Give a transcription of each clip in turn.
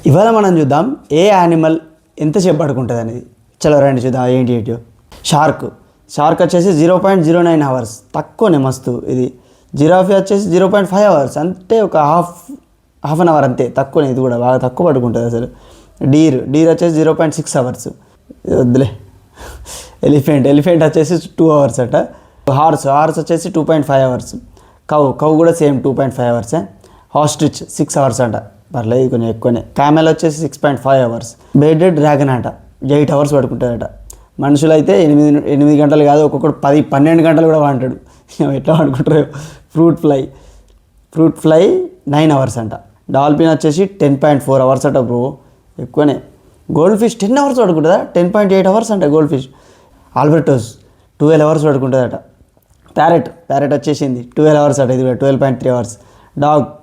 ఇవాళ మనం చూద్దాం ఏ యానిమల్ ఎంతసేపు పడుకుంటుంది అనేది. చలో రండి చూద్దాం ఏంటి ఏంటో. షార్క్ వచ్చేసి 0.09 అవర్స్, తక్కువనే మస్తు. ఇది జిరాఫీ వచ్చేసి 0.5 అవర్స్, అంటే ఒక హాఫ్ అన్ అవర్ అంతే, తక్కువనే. ఇది కూడా బాగా తక్కువ పడుకుంటుంది అసలు. డీర్ వచ్చేసి 0.6 అవర్స్. వద్దులే. ఎలిఫెంట్ వచ్చేసి 2 అవర్స్ అట. హార్స్ వచ్చేసి 2.5 అవర్స్. కౌ కూడా సేమ్ 2.5 అవర్సే. ఆస్ట్రిచ్ 6 అవర్స్ అంట, పర్లేదు కొంచెం ఎక్కువనే. క్యామెల్ వచ్చేసి 6.5 అవర్స్. బెర్డెడ్ డ్రాగన్ అంట 8 అవర్స్ పడుకుంటాడట. మనుషులు అయితే 8 గంటలు కాదు, ఒక్కొక్కడు 10-12 గంటలు కూడా వాంటాడు. ఎట్లా పడుకుంటారు. ఫ్రూట్ ఫ్లై 9 అవర్స్ అంట. డాల్ఫిన్ వచ్చేసి 10.4 అవర్స్ అట బ్రో, ఎక్కువనే. గోల్డ్ ఫిష్ 10 అవర్స్ పడుకుంటుందా? 10.8 అవర్స్ అంట గోల్డ్ ఫిష్. ఆల్బర్టోస్ 12 అవర్స్ పడుకుంటుందట. ప్యారెట్ వచ్చేసింది 12 అవర్స్ అట, ఇది 12.3 అవర్స్.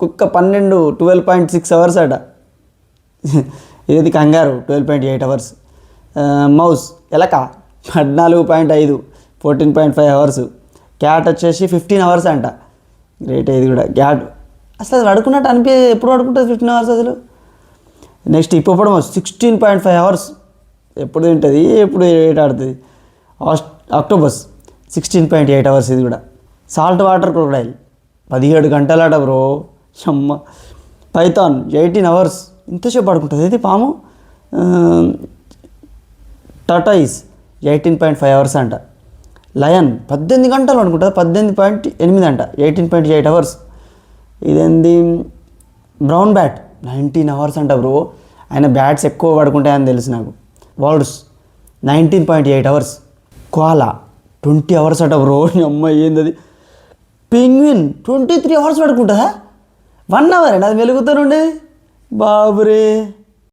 కుక్క 12.6 అవర్స్ అట. ఇది కంగారు 12.8 అవర్స్. మౌస్ ఎలక 14.5 14.5 అవర్స్. క్యాట్ వచ్చేసి 15 అవర్స్ అంట, గ్రేట్. ఇది కూడా క్యాట్ అసలు అది పడుకున్నట్టు ఎప్పుడు పడుకుంటుంది 15 అవర్స్ అసలు. నెక్స్ట్ హిప్పోపోటమస్ 16.5 అవర్స్, ఎప్పుడు తింటుంది ఎప్పుడు వేటాడుతుంది. ఆక్టోపస్ 16.8 అవర్స్, ఇది కూడా. సాల్ట్ వాటర్ క్రొకడైల్ 17 గంటలాట బ్రో, అమ్మ. పైథాన్ 18 అవర్స్, ఇంతసేపు పడుకుంటుంది ఇది పాము. టర్టాయిస్ 18.5 అవర్స్ అంట. లయన్ 18 గంటలు అనుకుంటుంది, 18.8 అంట, 18.8 అవర్స్. ఇదేంది బ్రౌన్ బ్యాట్ 19 అవర్స్ అంట బ్రో. ఆయన బ్యాట్స్ ఎక్కువ పడుకుంటాయని తెలుసు నాకు. Walrus 19.8 hours. కోలా 20 అవర్స్ అట బ్రో, అమ్మ ఏంది. Penguin 23 hours పడుకుంటుందా? 1 అవర్ అండి అది మెలుగుతూ ఉండేది, బాబురే.